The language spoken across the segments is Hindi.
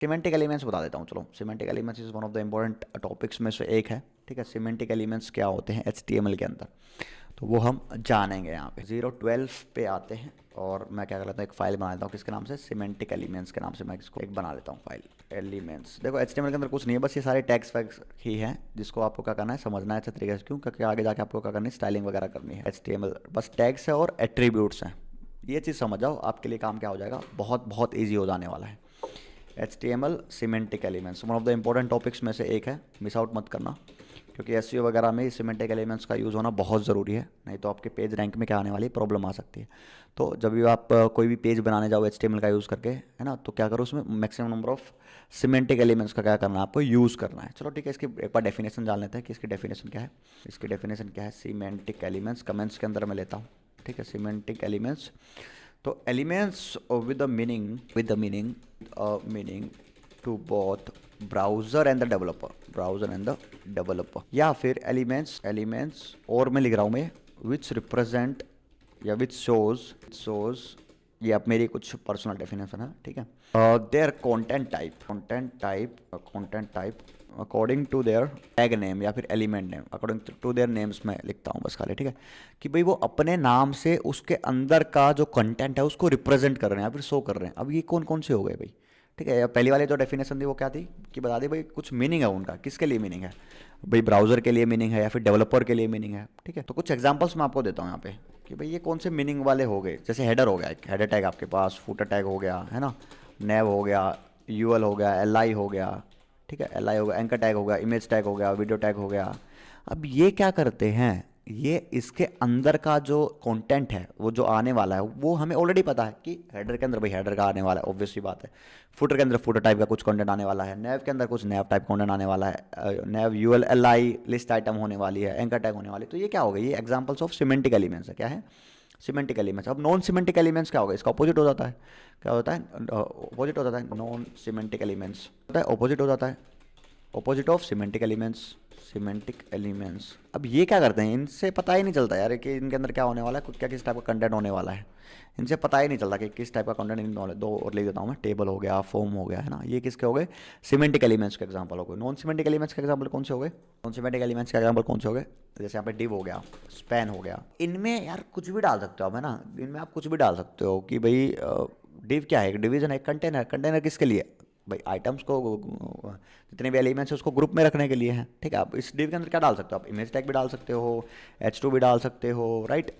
सिमेंटिक एलिमेंट्स बता देता हूँ। चलो, semantic elements is one of the important topics में से एक है। ठीक है, सिमेंटिक एलिमेंट्स क्या होते हैं HTML के अंदर, तो वो हम जानेंगे यहाँ पे। 012 पे आते हैं और मैं क्या कर लेता हूँ, एक फाइल बना लेता हूँ किसके नाम से, सिमेंटिक एलिमेंट्स के नाम से। मैं इसको एक बना लेता हूँ फाइल एलिमेंट्स। देखो HTML के अंदर कुछ नहीं है, बस ये सारे टैग्स वैग्स ही हैं जिसको आपको क्या करना है, समझना है अच्छे तरीके से। क्यों? क्योंकि आगे जाके आपको क्या करनी है, स्टाइलिंग वगैरह करनी है। HTML बस टैग्स है और एट्रीब्यूट्स हैं, ये चीज़ समझ जाओ, आपके लिए काम क्या हो जाएगा, बहुत बहुत ईजी हो जाने वाला है। HTML semantic elements one of the important topics में से एक है, मिस आउट मत करना, क्योंकि SEO वगैरह में सिमेंटिक एलिमेंट्स का यूज़ होना बहुत ज़रूरी है, नहीं तो आपके पेज रैंक में क्या आने वाली प्रॉब्लम आ सकती है। तो जब भी आप कोई भी पेज बनाने जाओ HTML का यूज़ करके, है ना, तो क्या करो, उसमें maximum number of semantic elements का क्या करना है, आपको यूज़ करना है। चलो ठीक है, इसकी एक बार डेफिनेशन जान लेते हैं कि इसकी डेफिनेशन क्या है। इसकी डेफिनेशन क्या है, सिमेंटिक एलिमेंट्स कमेंट्स के अंदर मैं लेता हूँ। ठीक है, सिमेंटिक एलिमेंट्स, तो elements with the meaning to both browser and the developer, या फिर एलिमेंट्स और मैं लिख रहा हूँ मैं, विच रिप्रेजेंट या विच शोज, ये अब मेरी कुछ पर्सनल डेफिनेशन है। ठीक है, their content type according to their tag name या फिर element name, according to their names में लिखता हूँ बस खाली। ठीक है, कि भाई वो अपने नाम से उसके अंदर का जो कंटेंट है उसको रिप्रेजेंट कर रहे हैं या फिर शो कर रहे हैं। अब ये कौन कौन से हो गए भाई? ठीक है, पहली वाली जो डेफिनेशन थी वो क्या थी कि बता दी भाई कुछ मीनिंग है उनका, किसके लिए मीनिंग है भाई, ब्राउज़र के लिए मीनिंग है या फिर डेवलपर के लिए मीनिंग है। ठीक है, तो कुछ एग्जांपल्स मैं आपको देता हूँ यहाँ पे कि भाई ये कौन से मीनिंग वाले हो गए। जैसे हेडर हो गया, एक हेडर टैग आपके पास, फुटर टैग हो गया, है ना, नेव हो गया, UL हो गया, LI हो गया। ठीक है, LI हो गया, एंकर टैग हो गया, इमेज टैग हो गया, वीडियो टैग हो गया। अब ये क्या करते हैं, ये इसके अंदर का जो कंटेंट है वो जो आने वाला है वो हमें ऑलरेडी पता है कि हेडर के अंदर भाई हेडर का आने वाला है, ऑब्वियस सी बात है। फुटर के अंदर फुटर टाइप का कुछ कंटेंट आने वाला है, नेव के अंदर कुछ नेव टाइप कंटेंट आने वाला है, नेव UL LI लिस्ट आइटम होने वाली है, एंकर टैग होने वाली है। तो ये क्या हो गया, ये एग्जांपल्स ऑफ सिमेंटिक एलिमेंट्स है। क्या है? Semantic elements. अब नॉन सिमेंटिक एलिमेंट्स क्या होगा, इसका ऑपोजिट हो जाता है। क्या होता है? ऑपोजिट हो जाता है नॉन सिमेंटिक एलिमेंट्स, होता है ऑपोजिट हो जाता है, ऑपोजिट ऑफ सिमेंटिक एलिमेंट्स। अब ये क्या करते हैं, इनसे पता ही नहीं चलता यार कि इनके अंदर क्या होने वाला है, क्या किस टाइप का कंटेंट होने वाला है, इनसे पता ही नहीं चलता कि किस टाइप का कंटेंट इन दो और लिख देता हूँ मैं, टेबल हो गया, फॉर्म हो गया, है ना, ये किसके हो गए, सिमेंटिक एलिमेंट्स के एग्जांपल हो गए। नॉन सिमेंटिक एलिमेंट्स के एग्जांपल कौन से हो गए, नॉन सिमेंटिक एलिमेंट्स के एग्जांपल कौन से हो गए, जैसे यहाँ पे डिव हो गया, स्पैन हो गया। इनमें यार कुछ भी डाल सकते हो आप, है ना, इनमें आप कुछ भी डाल सकते हो कि भाई डिव क्या है, एक डिवीजन है, कंटेनर किसके लिए, भाई आइटम्स को, जितने भी एलिमेंट्स है उसको ग्रुप में रखने के लिए है। ठीक है, आप इस डिव के अंदर क्या डाल सकते हो, आप इमेज टैग भी डाल सकते हो, H2 भी डाल सकते हो, राइट,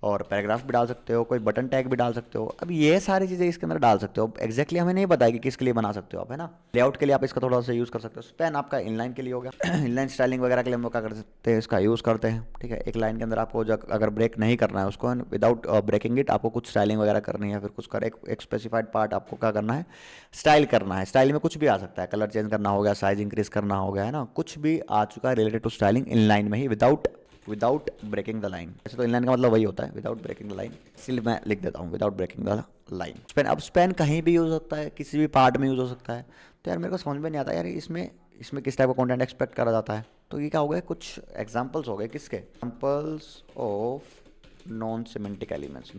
और पैराग्राफ भी डाल सकते हो, कोई बटन टैग भी डाल सकते हो। अब ये सारी चीज़ें इसके अंदर डाल सकते हो। एग्जैक्टली हमें नहीं पता है कि किसके लिए बना सकते हो आप, है ना। लेआउट के लिए आप इसका थोड़ा सा यूज़ कर सकते हो। स्पैन आपका इनलाइन के लिए हो गया इनलाइन स्टाइलिंग वगैरह के लिए हम लोग क्या कर सकते हैं, इसका यूज़ करते हैं। ठीक है, एक लाइन के अंदर आपको अगर ब्रेक नहीं करना है उसको, विदाउट ब्रेकिंग इट आपको कुछ स्टाइलिंग वगैरह करनी है, फिर कुछ कर एक स्पेसिफाइड पार्ट आपको क्या करना है, स्टाइल करना है। स्टाइल में कुछ भी आ सकता है, कलर चेंज करना हो गया, साइज इंक्रीज करना हो गया, है ना, कुछ भी आ चुका है रिलेटेड टू स्टाइलिंग इनलाइन में ही, विदाउट ब्रेकिंग द लाइन। वैसे तो इनलाइन का मतलब वही होता है, विदाउट ब्रेकिंग द लाइन, इसलिए मैं लिख देता हूँ without breaking the line. Span, अब स्पेन कहीं भी यूज़ होता है, किसी भी पार्ट में यूज़ हो सकता है। तो यार मेरे को समझ में नहीं आता यार इसमें किस टाइप का कंटेंट एक्सपेक्ट करा जाता है। तो ये क्या हो गए, कुछ एग्जांपल्स हो गए, किसके examples of non semantic elements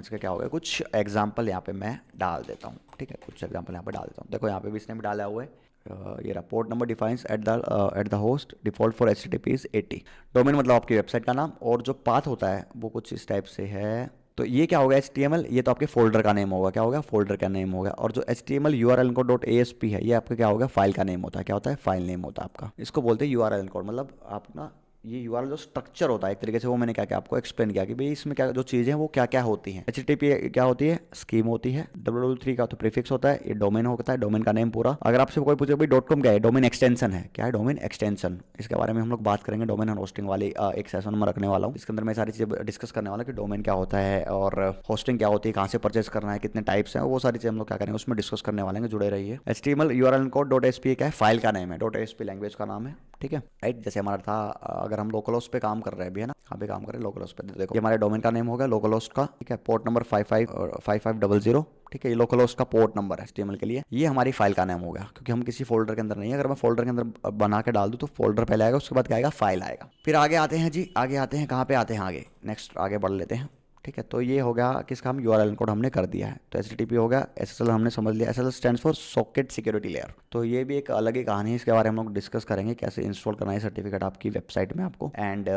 के क्या हो गए, कुछ एग्जांपल यहाँ पे मैं डाल देता हूँ। ठीक है, कुछ एग्जांपल यहाँ पे डाल देता हूँ। देखो यहाँ पे भी इसने भी डाला हुआ है, ये रहा, port number defines at the host, default for HTTP is 80। Domain मतलब आपकी वेबसाइट का नाम, और जो पाथ होता है वो कुछ इस टाइप से है। तो ये क्या होगा HTML, ये तो आपके फोल्डर का नेम होगा, क्या होगा, फोल्डर का नेम होगा। और जो HTML URL कोड .asp है, ये आपका क्या होगा, फाइल का नेम होता है। क्या होता है, फाइल नेम होता है आपका। इसको बोलते हैं URL कोड, मतलब आप ना ये URL जो स्ट्रक्चर होता है एक तरीके से, वो मैंने क्या क्या आपको एक्सप्लेन किया कि भाई इसमें क्या जो चीज़ें हैं वो क्या क्या होती हैं। HTTP क्या होती है, स्कीम होती है। www3 का तो प्रीफिक्स होता है, ये डोमेन होता है, डोमेन का नेम पूरा। अगर आपसे कोई पूछे भाई .com क्या है, डोमेन एक्सटेंशन है। क्या है, डोमेन एक्सटेंशन। इसके बारे में हम लोग बात करेंगे, डोमेन एंड होस्टिंग वाली एक सेशन में रखने वाला हूँ। इसके अंदर मैं सारी चीज़ें डिस्कस करने वाला कि डोमेन क्या होता है और होस्टिंग क्या होती है, कहाँ से परचेस करना है, कितने टाइप्स हैं, वो सारी चीज़ें हम लोग क्या करेंगे उसमें डिस्कस करने वाले हैं। जुड़े रहिए। HTML URL कोड .asp क्या है, फाइल का नेम है, .asp लैंग्वेज का नाम है। ठीक है, राइट, जैसे हमारा था, अगर हम लोकलहोस्ट पे काम कर रहे हैं भी, है ना, कहाँ पे काम कर रहे हैं, लोकलहोस्ट पे। देखो ये हमारे डोमेन का नेम हो गया लोकलहोस्ट का। ठीक है, पोर्ट नंबर 5500। ठीक है, ये लोकलहोस्ट का पोर्ट नंबर है HTML के लिए। ये हमारी फाइल का नाम हो गया, क्योंकि हम किसी फोल्डर के अंदर नहीं है। अगर मैं फोल्डर के अंदर बना के डाल दूँ तो फोल्डर पहले आएगा, उसके बाद क्या आएगा, फाइल आएगा। फिर आगे आते हैं जी, आगे आते हैं, कहाँ पे आते हैं, आगे नेक्स्ट आगे बढ़ लेते हैं। ठीक है, तो ये हो गया किसका, हम यूआरएल कोड हमने कर दिया है। तो एचटीटीपी हो गया, एसएसएल हमने समझ लिया, SSL stands for socket security layer. तो ये भी एक अलग ही कहानी है, इसके बारे में हम लोग डिस्कस करेंगे कैसे इंस्टॉल करना है सर्टिफिकेट आपकी वेबसाइट में आपको। एंड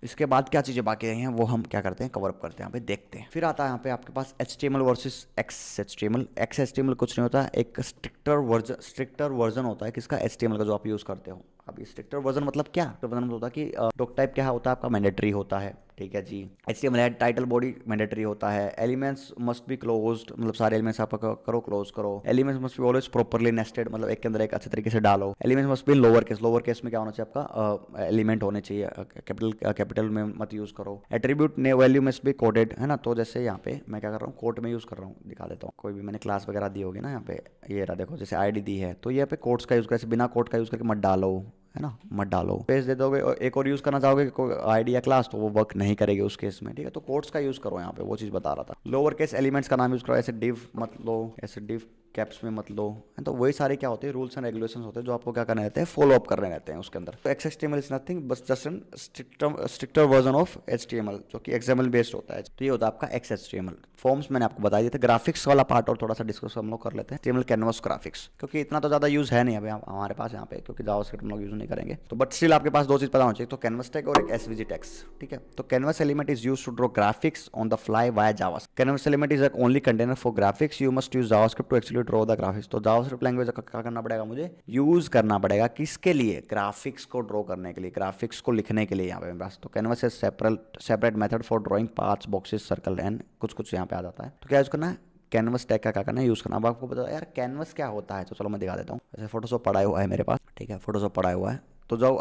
इसके बाद क्या चीज़ें बाकी रही हैं वो हम क्या करते हैं, कवर अप करते हैं, यहाँ पे देखते हैं। फिर आता है यहाँ पे आपके पास HTML वर्सेस XHTML। XHTML कुछ नहीं होता, एक स्ट्रिक्टर वर्जन होता है किसका, HTML का, जो आप यूज़ करते हो। अब ये स्ट्रिक्टर वर्जन मतलब क्या, तो वर्जन मतलब होता है कि डॉक टाइप क्या होता है आपका, मैंडेटरी होता है, ठीक है जी। HTML head title body mandatory होता है। एलिमेंट्स मस्ट बी क्लोज्ड, मतलब सारे एलिमेंट्स आप करो क्लोज करो। Elements must be always properly nested, मतलब एक के अंदर एक अच्छे तरीके से डालो। Elements must be lower case, lower case में क्या होना चाहिए आपका, एलिमेंट होने चाहिए, कैपिटल में मत यूज करो। एट्रीब्यूट ने वैल्यू मस्ट बी कोडेड, है ना। तो जैसे यहाँ पे मैं क्या कर रहा हूँ, कोड में यूज कर रहा हूँ, दिखा देता हूँ। कोई भी मैंने क्लास वगैरह दी होगी ना, यहाँ पे ये रहा, देखो जैसे आईडी दी है, तो यहाँ पे कोड्स का यूज कर, बिना कोड का यूज करके मत डालो, है ना, मत डालो। पेज दे दोगे और एक और यूज़ करना चाहोगे कोई आईडी या क्लास, तो वो वर्क नहीं करेगी उस केस में, ठीक है। तो कोड्स का यूज़ करो, यहाँ पे वो चीज़ बता रहा था। लोअर केस एलिमेंट्स का नाम यूज़ करो, ऐसे डिव मत लो, ऐसे डिव कैप्स में मत लो, है। तो वही सारे क्या होते हैं, रूल्स एंड रेगुलेशंस होते हैं जो आपको क्या करने रहते हैं, फॉलो अप करने रहते हैं उसके अंदर। तो XHTML इज नथिंग बस just an stricter version of HTML, जो कि XML बेस्ड होता है। तो ये होता है आपका XHTML। फॉर्म्स मैंने आपको बता दिए थे। ग्राफिक्स वाला पार्ट और थोड़ा सा डिस्कस हम लोग कर लेते हैं, HTML कैनवस ग्राफिक्स, क्योंकि इतना तो ज़्यादा यूज़ है नहीं अभी हमारे पास यहाँ पे, क्योंकि जावास्क्रिप्ट हम लोग यूज़ नहीं करेंगे। तो बट स्टिल आपके पास दो चीज़ पता होनी चाहिए, तो कैनवस टैग और एक SVG टैग्स, ठीक है। तो canvas element is used to draw graphics on the fly via JavaScript. Canvas element is only container for graphics, you must use JavaScript to actually draw the graphics. तो जावास्क्रिप्ट लैंग्वेज का क्या करना पड़ेगा, मुझे यूज करना पड़ेगा किसके लिए, ग्राफिक्स को ड्रॉ करने के लिए, ग्राफिक्स को लिखने के लिए यहाँ पे मेरे पास। तो canvas is separate method for drawing parts, boxes, circle and कुछ यहाँ पे आ जाता है। तो क्या यूज करना है, कैनवस टैग का क्या करना है, यूज करना। अब आपको पता है यार कैनवस क्या होता है, तो चलो मैं दिखा देता हूँ। जैसे फोटोशॉप पढ़ाया हुआ है मेरे पास, ठीक है, फोटोशॉप पढ़ाया हुआ है। तो जो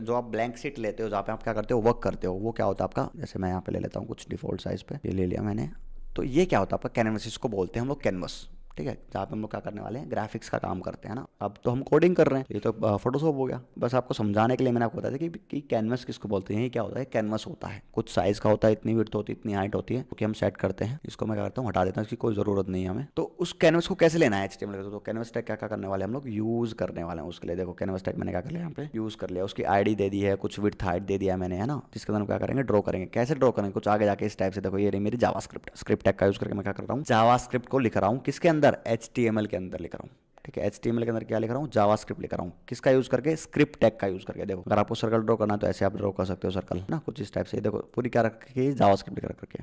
जो आप ब्लैंक शीट लेते हो, जहाँ पे आप क्या करते हो, वर्क करते हो, वो क्या होता है आपका, जैसे मैं यहाँ पे ले लेता हूँ कुछ डिफॉल्ट साइज पे, ये ले लिया मैंने। तो ये क्या होता है आपका कैनवस, इसको बोलते हैं हम लोग कैनवस, ठीक है, जहाँ पे हम लोग क्या करने वाले हैं, ग्राफिक्स का काम करते हैं ना। अब तो हम कोडिंग कर रहे हैं, ये तो फोटोशॉप हो गया। बस आपको समझाने के लिए मैंने आपको बताया था कि कैनवस किसको बोलते हैं। ये क्या होता है, कैनवस होता है, कुछ साइज का होता है, इतनी विड्थ होती है, इतनी हाइट होती है, क्योंकि हम सेट करते हैं। इसको मैं क्या करता हूँ, हटा देता हूँ, इसकी कोई ज़रूरत नहीं है हमें। तो उस कैनवस को कैसे लेना है HTML का, तो कैनवस टैग क्या करने वाले हम लोग, यूज़ करने वाले हैं उसके लिए। देखो कैनवस टैग मैंने क्या कर लिया, यहाँ पे यूज़ कर लिया, उसकी ID दे दी है, कुछ विड्थ हाइट दे दिया है मैंने, है ना, जिसके अंदर हम क्या करेंगे, ड्रॉ करेंगे। कैसे ड्रॉ करेंगे, कुछ आगे जाके इस टाइप से। देखो ये रही मेरी जावास्क्रिप्ट टैग का यूज़ करके मैं क्या कर रहा हूँ, जावास्क्रिप्ट को लिख रहा हूँ, किसके अंदर, HTML के अंदर लिख रहा हूँ, ठीक है। HTML के अंदर क्या लिख रहा हूँ, जावास्क्रिप्ट लिख रहा हूँ, किसका यूज करके, स्क्रिप्ट टैग का यूज करके। देखो अगर आपको सर्कल ड्रॉ करना है तो ऐसे आप ड्रॉ कर सकते हो सर्कल ना, कुछ इस टाइप से। देखो पूरी क्या रख के, जावास्क्रिप्ट लिख रख के।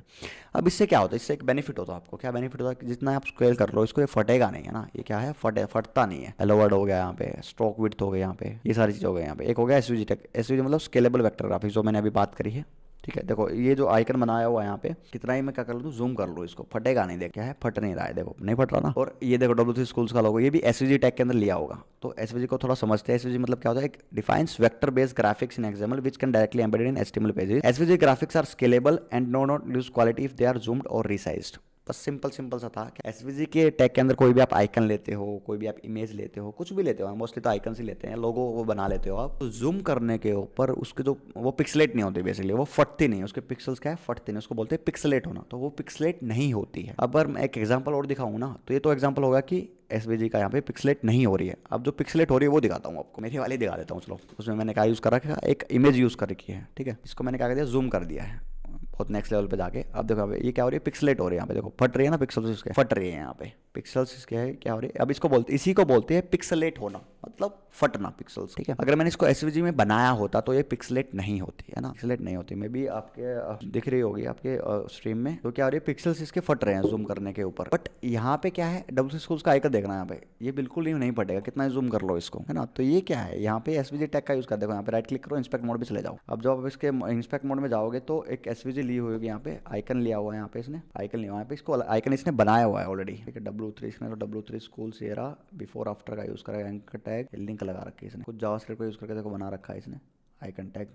अब इससे क्या होता है, इससे एक बेनिफिट होता है आपको। क्या बेनिफिट होता है कि जितना आप स्केल कर लो इसको, ये फटेगा नहीं, है ना। ये क्या है, फटता नहीं है। हेलो वर्ड हो गया यहाँ पे, स्ट्रोक विड्थ हो गया यहाँ पे, ये सारी चीज़ हो गई यहाँ पे। एक हो गया SVG टैग, SVG मतलब स्केलेबल वेक्टर ग्राफिक्स, जो मैंने अभी बात करी है, ठीक है। देखो ये जो आइकन बनाया हुआ है यहाँ पे, कितना ही मैं क्या कर लूँ, जूम कर लूँ, इसको फटेगा नहीं। देख क्या है, फट नहीं रहा है, देखो नहीं फट रहा ना। और ये देखो W3 स्कूल्स का लोगो, ये भी SVG टैग के अंदर लिया होगा। तो SVG को थोड़ा समझते हैं। SVG मतलब क्या होता है, एक defines vector based graphics in XML which can directly embedded in HTML pages. SVG graphics are scalable and no not lose quality if they are zoomed और रिसाइज्ड। बस सिंपल सा था। SVG के टैग के अंदर कोई भी आप आइकन लेते हो, कोई भी आप इमेज लेते हो, कुछ भी लेते हो, मोस्टली तो आइकन ही लेते हैं, लोगो वो बना लेते हो आप, तो जूम करने के ऊपर उसके जो वो पिक्सलेट नहीं होती, बेसिकली वो फटती नहीं, उसके पिक्सल्स क्या है, फटते नहीं, उसको बोलते हैं पिक्सलेट होना। तो वो पिक्सलेट नहीं होती है। अब अगर मैं एक एग्जाम्पल और दिखाऊँ ना, तो ये तो एग्जाम्पल होगा कि SVG का यहाँ पे पिक्सलेट नहीं हो रही है। अब जो पिक्सलेट हो रही है वो दिखाता हूँ आपको, मेरी वाली दिखा देता हूँ। चलो उसमें मैंने क्या यूज़ कर रखा है, एक इमेज यूज़ कर रखी है, ठीक है। इसको मैंने क्या कर दिया, जूम कर दिया है बहुत नेक्स्ट लेवल पे जाके। अब देखो ये क्या हो रही है, पिक्सलेट हो रही है यहाँ पे, देखो फट रही है ना पिक्सल्स, इसके फट रही है यहाँ पे पिक्सल्स, इसके है क्या हो रही है। अब इसको बोलते, इसी को बोलते हैं पिक्सलेट होना, मतलब फटना पिक्सल्स, ठीक है। अगर मैंने इसको SVG में बनाया होता तो ये पिक्सलेट नहीं होती, है ना, पिक्सलेट नहीं होती। मे भी आपके दिख रही होगी आपके स्ट्रीम में, तो क्या हो रही है, पिक्सल्स इसके फट रहे हैं जूम करने के ऊपर। बट यहाँ पे क्या है, W3 स्कूल्स का आइकन देखना यहाँ पे, ये बिल्कुल नहीं फटेगा, कितना जूम कर लो इसको, है ना। तो ये क्या है, यहाँ पे SVG टैग का यूज कर, देखो यहाँ पे राइट क्लिक करो, इंस्पेक्ट मोड पे चले जाओ। अब जब आप इसके इंस्पेक्ट मोड में जाओगे तो एक SVG ली हुई होगी यहाँ पे, आइकन लिया हुआ है यहाँ पे, इसने आइकन लिया हुआ है यहाँ पे, इसको आइकन इसने बनाया हुआ है ऑलरेडी, ठीक है। W3 इसने तो W3 schools era before after का यूज करा, एंकर टैग लिंक लगा रखी है इसने, कुछ जावास्क्रिप्ट का यूज करके देखो बना रखा है इसने, आइकन टैग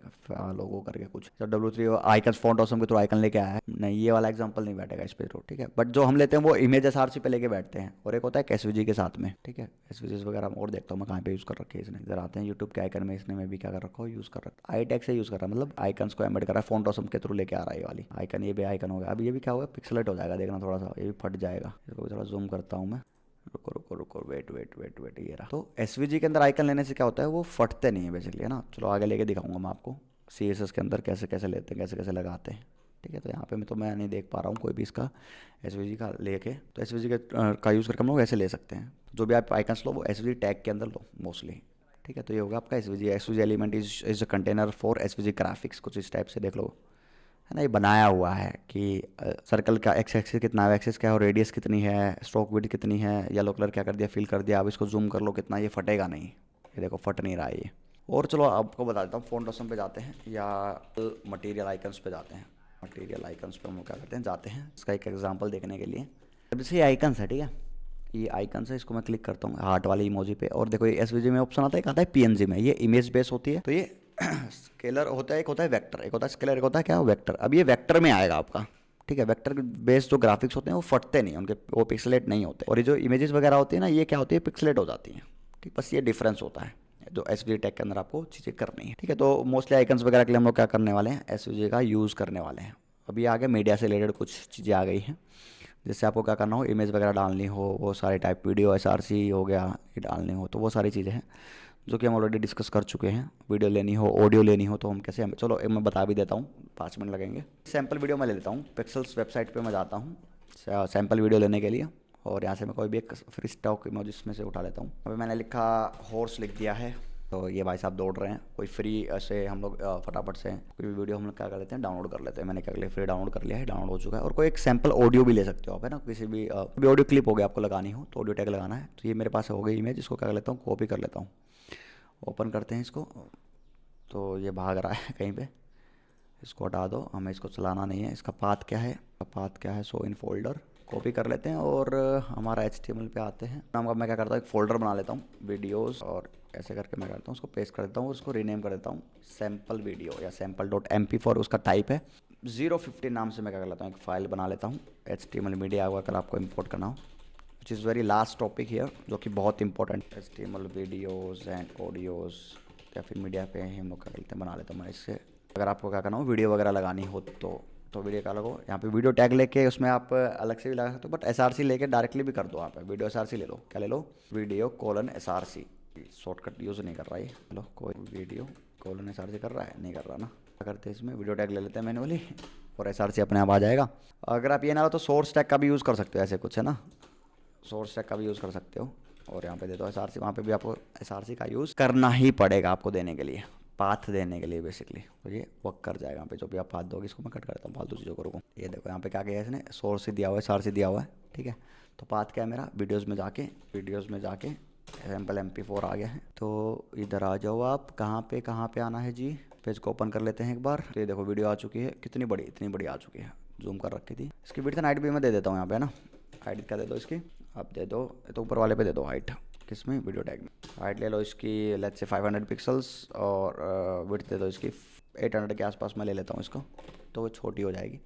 लोगो करके कुछ। तो W3 आइकन फॉन्ट ऑसम के थ्रू आइकन लेके आया है, नहीं ये वाला एग्जांपल नहीं बैठेगा इस पे तो, ठीक है। बट जो हम लेते हैं वो इमेज SRC पे लेके बैठते हैं, और एक होता है SVG के साथ में, ठीक है। SVG वगैरह और देखता हूँ मैं कहाँ पे यूज़ कर रखे हैं इसने। इधर आते हैं यूट्यूब के आइकन में, इसने मैं भी क्या कर रखा हूँ, यूज़ कर रखा आई टैग से यूज़ कर रहा है, मतलब आइकन्स को एम्बेड कर रहा है, फॉन्ट ऑसम के थ्रू लेके आ रहा है ये वाली आइकन। ये भी आइकन होगा। अब ये भी क्या होगा, पिक्सलेट हो जाएगा, देखना थोड़ा सा, ये भी फट जाएगा। इसको भी थोड़ा जूम करता हूँ मैं, रुको वेट, ये रहा। तो SVG के अंदर आइकन लेने से क्या होता है, वो फटते नहीं है बेसिकली, है ना। चलो आगे लेके दिखाऊंगा मैं आपको CSS के अंदर कैसे कैसे लेते हैं, कैसे कैसे लगाते हैं, ठीक है। तो यहाँ पे मैं नहीं देख पा रहा हूँ कोई भी इसका एसवीजी का लेके, तो एसवीजी का यूज़ करके हम लोग ऐसे ले सकते हैं। जो भी आप आइकन्स लो वो एसवीजी टैग के अंदर लो मोस्टली, ठीक है। तो ये होगा आपका SVG element is a container for SVG graphics, कुछ इस टाइप से देख लो, है ना। ये बनाया हुआ है कि सर्कल का एक्स एक्सिस कितना है, एक्सिस क्या है, और रेडियस कितनी है, स्ट्रोक विड्थ कितनी है, येलो कलर क्या कर दिया, फिल कर दिया। अब इसको जूम कर लो कितना, ये फटेगा नहीं, ये देखो फट नहीं रहा है ये। और चलो आपको बता देता हूँ, फ़ॉन्ट ऑप्शन पे जाते हैं या मटेरियल आइकन्स पे जाते हैं। मटेरियल आइकन्स पे हम लोग क्या करते हैं, जाते हैं इसका एक एग्जांपल देखने के लिए। अब जैसे ये आइकन्स है, ठीक है, ये आइकन्स है, इसको मैं क्लिक करता हूँ हार्ट वाली इमोजी पे, और देखो ये एसवीजी में ऑप्शन आता है, एक आता है पीएनजी में। ये इमेज बेस होती है, तो ये स्केलर होता है, एक होता है वेक्टर, एक होता है स्केलर, एक होता है क्या, वेक्टर। अब ये वेक्टर में आएगा आपका, ठीक है। वेक्टर बेस्ड जो ग्राफिक्स होते हैं वो फटते नहीं, उनके वो पिक्सलेट नहीं होते, और ये जो इमेजेस वगैरह होती है ना, ये क्या होती है, पिक्सलेट हो जाती हैं, ठीक। बस ये डिफरेंस होता है जो एसवीजी टैग के अंदर आपको चीज़ें करनी है, ठीक है। तो मोस्टली आइकन्स वगैरह के लिए हम लोग क्या करने वाले हैं, एसवीजी का यूज़ करने वाले हैं। अभी आगे मीडिया से रिलेटेड कुछ चीज़ें आ गई हैं, जैसे आपको क्या करना हो, इमेज वगैरह डालनी हो, वो सारे टाइप, वीडियो एसआरसी हो गया, ये डालनी हो, तो वो सारी चीज़ें हैं जो कि हम ऑलरेडी डिस्कस कर चुके हैं। वीडियो लेनी हो, ऑडियो लेनी हो, तो हम कैसे, चलो मैं बता भी देता हूँ, 5 मिनट लगेंगे। सैम्पल वीडियो मैं ले लेता हूँ, पिक्सल्स वेबसाइट पे मैं जाता हूँ सैम्पल वीडियो लेने के लिए, और यहाँ से मैं कोई भी एक फ्री स्टॉक इमोजीज में से उठा लेता हूँ। अभी मैंने लिखा हॉर्स लिख दिया है, तो ये भाई साहब दौड़ रहे हैं, कोई फ्री ऐसे हम लोग फटाफट से कोई भी वीडियो हम लोग क्या कर लेते हैं, डाउनलोड कर लेते हैं। मैंने क्या कर लिया, फ्री डाउनलोड कर लिया है, डाउनलोड हो चुका है। और कोई एक सैम्पल ऑडियो भी ले सकते हो आप, है ना, किसी भी ऑडियो क्लिप हो गया आपको लगानी हो, तो ऑडियो टैग लगाना है। तो ये मेरे पास हो गई इमेज, इसको क्या कर लेता हूँ, कॉपी कर लेता हूँ, ओपन करते हैं इसको। तो ये भाग रहा है कहीं पे, इसको हटा दो, हमें इसको चलाना नहीं है। इसका पाथ क्या है, पाथ क्या है, शो इन फोल्डर, कॉपी कर लेते हैं, और हमारा HTML पे आते हैं। नाम का मैं क्या करता हूँ, एक फ़ोल्डर बना लेता हूँ वीडियोस, और ऐसे करके मैं करता हूँ, उसको पेस्ट कर देता हूँ, और उसको रीनेम कर देता हूँ सैम्पल वीडियो या sample.mp4, उसका टाइप है 015 नाम से। मैं क्या कर लेता हूँ, एक फ़ाइल बना लेता हूँ HTML मीडिया, अगर आपको इंपोर्ट करना हो, which is very last topic here, जो कि बहुत important. HTML videos and audios, या फिर मीडिया पे हम लोग क्या करते हैं, बना लेता हूँ मैं इससे। अगर आपको क्या करना हो, वीडियो वगैरह लगानी हो तो वीडियो का लगो, यहाँ पे वीडियो टैग लेके उसमें आप अलग से भी लगा सकते हो, बट एसआरसी लेके डायरेक्टली भी कर दो। आप वीडियो एसआरसी ले लो, क्या ले लो, video colon SRC, shortcut use नहीं कर रहा है, लो कोई वीडियो कोलन एसआरसी कर रहा है, नहीं कर रहा ना। क्या करते हैं, इसमें वीडियो टैग ले लेते हैं मैनुअली, और एसआरसी अपने आप आ जाएगा। अगर आप ये ना हो तो सोर्स टैग का भी यूज़ कर सकते हो, ऐसे कुछ है ना, सोर्स टैग का भी यूज़ कर सकते हो, और यहाँ पे दे दो एसआरसी, वहाँ पे भी आपको एसआरसी का यूज़ करना ही पड़ेगा आपको देने के लिए, पाथ देने के लिए बेसिकली। तो ये वर्क कर जाएगा यहाँ पे, जो भी आप पाथ दोगे। इसको मैं कट कर देता हूँ, फालतू चीज़ों को रुको। ये देखो यहाँ पे क्या किया है इसने, सोर्स से दिया हुआ है, एसआरसी दिया हुआ है, ठीक है। तो पाथ क्या है मेरा, वीडियोज़ में जाके सैम्पल MP4 आ गया है। तो इधर आ जाओ आप, कहाँ पे आना है जी, पेज को ओपन कर लेते हैं एक बार। तो ये देखो वीडियो आ चुकी है, कितनी बड़ी, इतनी बड़ी आ चुकी है, जूम कर रखी थी। इसकी विड्थ एंड हाइट भी मैं दे देता हूँ यहाँ पे, है ना। हाइट क्या दे दो इसकी, आप दे दो, तो ऊपर वाले पे दे दो हाइट, किसमें, वीडियो टैग में। हाइट ले लो इसकी, लेट्स से 500 पिक्सल्स, और विड्थ दे दो इसकी 800 के आसपास मैं ले लेता हूँ इसको, तो वो छोटी हो जाएगी,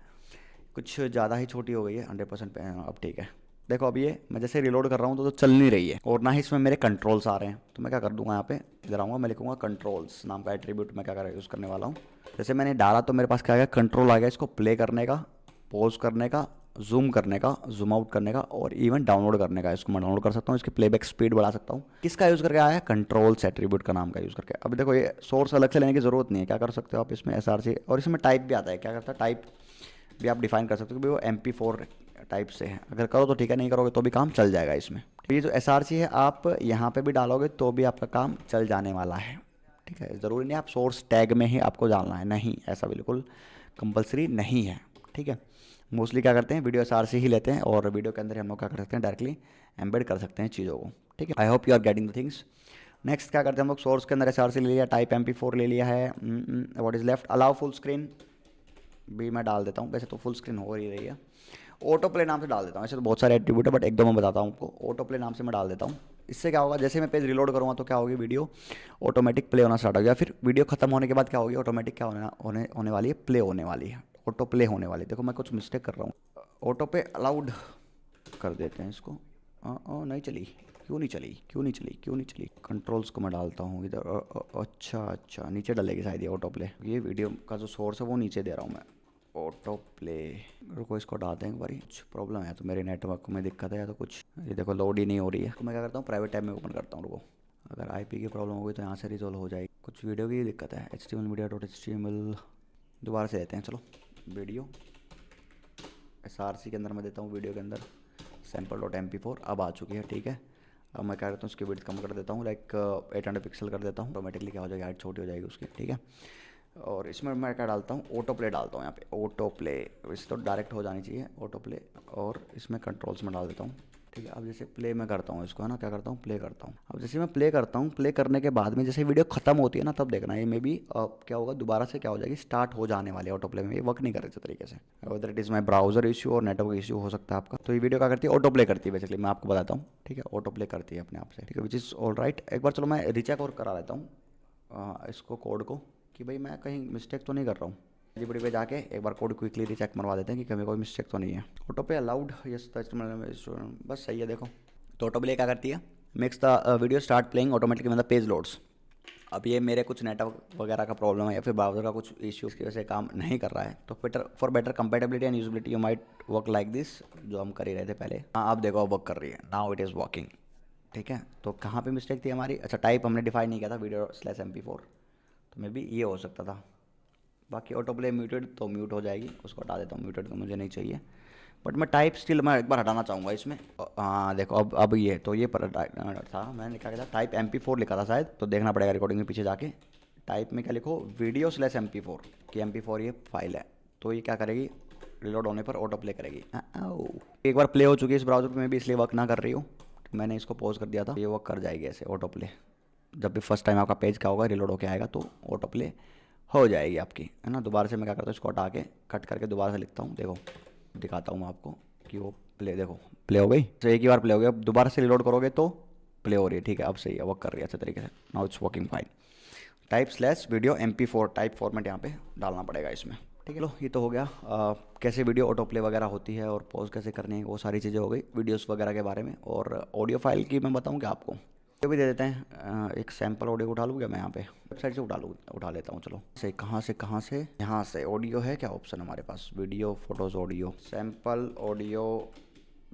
कुछ ज़्यादा ही छोटी हो गई है 100% पे। अब ठीक है, देखो अब ये मैं जैसे रिलोड कर रहा हूँ तो चल नहीं रही है, और ना ही इसमें मेरे कंट्रोल्स आ रहे हैं। तो मैं क्या कर दूंगा, यहाँ पे इधर आऊँगा, मैं लिखूँगा कंट्रोल्स नाम का एट्रीब्यूट, मैं क्या यूज़ करने वाला हूँ। जैसे मैंने डाला तो मेरे पास क्या आ गया, कंट्रोल आ गया, इसको प्ले करने का, पॉज करने का, जूम करने का, जूम आउट करने का, और इवन डाउनलोड करने का। इसको मैं डाउनलोड कर सकता हूँ, इसकी प्लेबैक स्पीड बढ़ा सकता हूँ। किसका यूज़ करके आया है, कंट्रोल्स एट्रीब्यूट का नाम का यूज़ करके। अब देखो ये सोर्स अलग से लेने की ज़रूरत नहीं है, क्या कर सकते हो आप इसमें एसआरसी, और इसमें टाइप भी आता है, क्या करता है टाइप भी आप डिफाइन कर सकते हो कि वो MP4 टाइप से है। अगर करो तो ठीक है, नहीं करोगे तो भी काम चल जाएगा इसमें। तो ये जो एसआरसी है आप यहाँ पे भी डालोगे तो भी आपका काम चल जाने वाला है, ठीक है। ज़रूरी नहीं आप सोर्स टैग में ही आपको डालना है, नहीं, ऐसा बिल्कुल कंपलसरी नहीं है, ठीक है। मोस्टली क्या करते हैं, वीडियो एसआरसी ही लेते हैं, और वीडियो के अंदर हम लोग क्या कर सकते हैं, डायरेक्टली एम्बेड कर सकते हैं चीज़ों को, ठीक है। I hope you are getting the things. Next क्या करते हैं हम लोग, सोर्स के अंदर एसआरसी ले लिया, टाइप MP4 ले लिया है, what is left, allow full screen भी मैं डाल देता हूँ, वैसे तो फुल स्क्रीन हो ही रही है। ऑटो प्ले नाम से डाल देता हूँ, ऐसे तो बहुत सारे एट्रीब्यूट है, बट एक दो मैं बताता हूँ आपको। ऑटो प्ले नाम से मैं डाल देता हूँ। इससे क्या होगा, जैसे मैं पेज रिलोड करूँगा तो क्या होगी, वीडियो ऑटोमेटिक प्ले होना स्टार्ट हो गया। फिर वीडियो खत्म होने के बाद क्या होगी, ऑटोमेटिक क्या होने वाली है, प्ले होने वाली है, ऑटो प्ले होने वाली है। देखो मैं कुछ मिस्टेक कर रहा हूँ, ऑटो पे अलाउड कर देते हैं इसको। नहीं चली, क्यों नहीं चली। कंट्रोल्स को मैं डालता हूँ इधर, अच्छा नीचे डलेगी शायद ये ऑटो प्ले। ये वीडियो का जो सोर्स है वो नीचे दे रहा हूँ मैं, ऑटो प्ले। रुको इसको डालते हैं एक बारी, कुछ प्रॉब्लम है तो मेरे नेटवर्क में दिक्कत है या तो कुछ, ये देखो लोड ही नहीं हो रही है। तो मैं क्या करता हूँ, प्राइवेट टैब में ओपन करता हूँ। रुको, अगर IP की प्रॉब्लम होगी तो यहाँ से रिजोल्व हो जाएगी। कुछ वीडियो की दिक्कत है, HTML media.html, दोबारा से देते हैं, चलो वीडियो SRC के अंदर मैं देता हूँ, वीडियो के अंदर sample.mp4 अब आ चुकी है, ठीक है। अब मैं क्या करता हूँ, उसकी विड्थ कम कर देता हूँ, लाइक 800 पिक्सल कर देता हूँ। ऑटोमेटिकली क्या हो जाएगी, हाइट छोटी हो जाएगी उसकी, ठीक है। और इसमें मैं क्या डालता हूँ, ऑटो प्ले डालता हूँ यहाँ पे, ऑटो प्ले, वैसे तो डायरेक्ट हो जानी चाहिए ऑटो प्ले, और इसमें कंट्रोल्स में डाल देता हूँ, ठीक है। अब जैसे प्ले मैं करता हूँ इसको, है ना, क्या करता हूँ, प्ले करता हूँ। अब जैसे मैं प्ले करता हूँ, प्ले करने के बाद में जैसे वीडियो खत्म होती है ना, तब देखना ये मे बी क्या होगा, दोबारा से क्या हो जाएगी, स्टार्ट हो जाने वाली है ऑटो प्ले में, ये वर्क नहीं कर रही इस तरीके से। Other it is my browser issue और नेटवर्क इशू हो सकता है आपका। तो ये वीडियो क्या करती है, ऑटो प्ले करती है बेसिकली, मैं आपको बताता हूँ, ठीक है। ऑटो प्ले करती है अपने आप से, ठीक है, विच इज़ ऑल राइट। एक बार चलो मैं रीचेक और करा लेता हूँ इसको, कोड को, कि भाई मैं कहीं मिस्टेक तो नहीं कर रहा हूँ। जीपीटी पे जाके एक बार कोड क्विकली रीचेक मरवा देते हैं कि कहीं कोई मिस्टेक तो नहीं है। ऑटो पे अलाउड, यस, बस सही है। देखो तो ऑटो प्ले क्या करती है, makes the video start playing automatically मतलब पेज लोड्स। अब ये मेरे कुछ नेटवर्क वगैरह का प्रॉब्लम है या फिर ब्राउजर का कुछ इश्यू की वजह से काम नहीं कर रहा है, तो for better compatibility and usability you might work like this, जो हम कर ही रहे थे पहले। हाँ अब देखो अब वर्क कर रही है, नाउ इट इज़ वर्किंग, ठीक है। तो कहाँ पे मिस्टेक थी हमारी, अच्छा टाइप हमने डिफाइन नहीं किया था वीडियो/mp4, तो मे बी ये हो सकता था। बाकी ऑटो प्ले म्यूटेड तो म्यूट हो जाएगी, उसको हटा देता हूँ, म्यूटेड तो मुझे नहीं चाहिए। बट मैं टाइप स्टिल मैं एक बार हटाना चाहूँगा इसमें। हाँ देखो अब ये तो ये पर था, मैंने क्या था, टाइप MP4 लिखा था शायद, तो देखना पड़ेगा रिकॉर्डिंग में पीछे जाके। टाइप में क्या लिखो, वीडियो/mp4 कि MP4 ये फाइल है, तो ये क्या करेगी, रिलोड होने पर ऑटो प्ले करेगी। एक बार प्ले हो चुकी है इस ब्राउजर में भी, इसलिए वर्क ना कर रही हो, मैंने इसको पॉज कर दिया था, ये वर्क कर जाएगी ऐसे ऑटो प्ले। जब भी फर्स्ट टाइम आपका पेज क्या होगा, रिलोड होके आएगा तो ऑटो प्ले हो जाएगी आपकी, है ना। दोबारा से मैं क्या करता हूँ, इसको हटा के कट करके दोबारा से लिखता हूँ, देखो दिखाता हूँ मैं आपको कि वो प्ले, देखो प्ले हो गई। तो एक ही बार प्ले हो गया, अब दोबारा से रिलोड करोगे तो प्ले हो रही है, ठीक है। अब सही है, वर्क कर रही है अच्छे तरीके से, now it's working fine. Type video MP4 type format यहाँ पे डालना पड़ेगा इसमें, ठीक है। लो ये तो हो गया कैसे वीडियो ऑटो प्ले वगैरह होती है और पॉज कैसे करनी है, वो सारी चीज़ें हो गई वीडियोस वगैरह के बारे में। और ऑडियो फाइल की मैं बताऊँ क्या आपको, ऑडियो भी दे देते हैं। एक सैम्पल ऑडियो उठा लूँ क्या मैं, यहाँ पे वेबसाइट से उठा लेता हूँ। चलो कहाँ से यहाँ से ऑडियो है क्या ऑप्शन हमारे पास, video photos audio, sample audio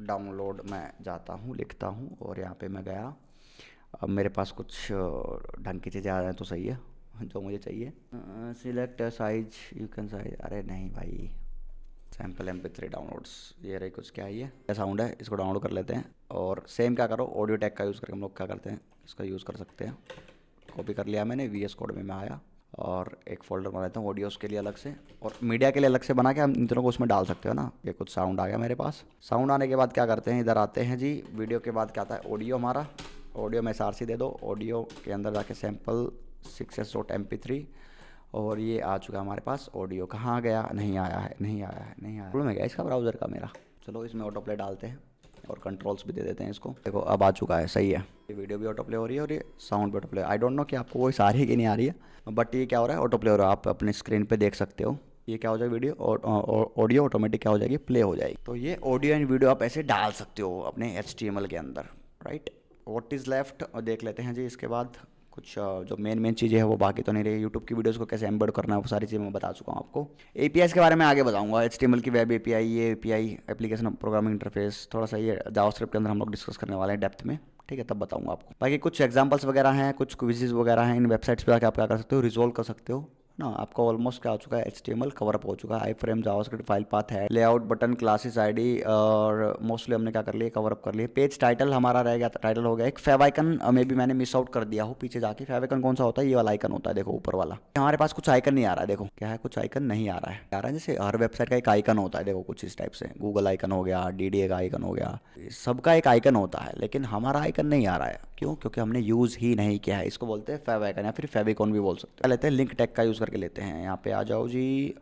download में जाता हूँ, लिखता हूँ और यहाँ पे मैं गया। अब मेरे पास कुछ ढंग की चीज़ें आ जाए तो सही है, जो मुझे चाहिए। Select size, you can size, अरे नहीं भाई, सैम्पल MP3 डाउनलोड्स, ये रही कुछ, क्या है ये साउंड है, इसको डाउनलोड कर लेते हैं। और सेम क्या करो, ऑडियो टैग का यूज़ करके हम लोग क्या करते हैं, इसका यूज़ कर सकते हैं। कॉपी कर लिया मैंने, VS कोड में मैं आया और एक फ़ोल्डर बना लेता हूँ ऑडियोज़ के लिए अलग से और मीडिया के लिए अलग से बना के हम इन दोनों को उसमें डाल सकते हो ना। ये कुछ साउंड आ गया मेरे पास। साउंड आने के बाद क्या करते हैं, इधर आते हैं जी, वीडियो के बाद क्या आता है, ऑडियो हमारा। ऑडियो में SRC दे दो, ऑडियो के अंदर जाके सैम्पल 6s.mp3 और ये आ चुका है हमारे पास ऑडियो। कहाँ गया, नहीं आया है प्रॉब्लम है क्या इसका ब्राउज़र का मेरा। चलो इसमें ऑटो प्ले डालते हैं और कंट्रोल्स भी दे देते हैं इसको। देखो अब आ चुका है, सही है। ये वीडियो भी ऑटो प्ले हो रही है और ये साउंड भी auto play. I don't know कि आपको वो आ रही है कि नहीं आ रही है, बट ये क्या हो रहा है, ऑटो प्ले हो रहा है। आप अपने स्क्रीन पे देख सकते हो, ये क्या हो जाएगा, वीडियो ऑडियो ऑटोमेटिक क्या हो जाएगी, प्ले हो जाएगी। तो ये ऑडियो एंड वीडियो आप ऐसे डाल सकते हो अपने HTML के अंदर, राइट। व्हाट इज़ लेफ्ट देख लेते हैं जी। इसके बाद कुछ जो मेन चीज़ें हैं वो बाकी तो नहीं रही। यूट्यूब की वीडियोस को कैसे एम्बेड करना है वो सारी चीज़ें मैं बता चुका हूँ आपको। APIs के बारे में आगे बताऊंगा, HTML की वेब API, ये API एप्लीकेशन प्रोग्रामिंग इंटरफेस, थोड़ा सा ये जावास्क्रिप्ट के अंदर हम लोग डिस्कस करने वाले हैं डेप्थ में, ठीक है, तब बताऊंगा आपको। बाकी कुछ एग्जांपल्स वगैरह हैं, कुछ क्विज़ेस वगैरह हैं, इन वेबसाइट्स पे आके आप क्या कर सकते हो, रिजोल्व कर सकते हो ना। आपको ऑलमोस्ट क्या हो चुका है, HTML कवर अप हो चुका है। iframe, जावास्क्रिप्ट, फाइल पाथ है, लेआउट, बटन, क्लासेस, ID और मोस्टली हमने क्या कर लिया, कवर अप कर लिया। पेज टाइटल हमारा रह गया, टाइटल हो गया। एक फेव आइकन मे बी मैंने मिस आउट कर दिया हो पीछे जाके। फेव आइकन कौन सा होता है, ये वाला आइकन होता है, देखो ऊपर वाला। हमारे पास कुछ आइकन नहीं आ रहा है, देखो क्या है, कुछ आइकन नहीं आ रहा है जैसे हर वेबसाइट का एक आइकन होता है, देखो कुछ इस टाइप से। गूगल आइकन हो गया, DDA का आइकन हो गया, सबका एक आइकन होता है, लेकिन हमारा आइकन नहीं आ रहा है। क्यों, क्योंकि हमने यूज़ ही नहीं किया है। इसको बोलते हैं फेव आइकन या फिर फेविकॉन भी बोल सकते हैं। लेते हैं लिंक टैग का यूज़ करके लेते हैं। यहाँ पे आ जाओ जी,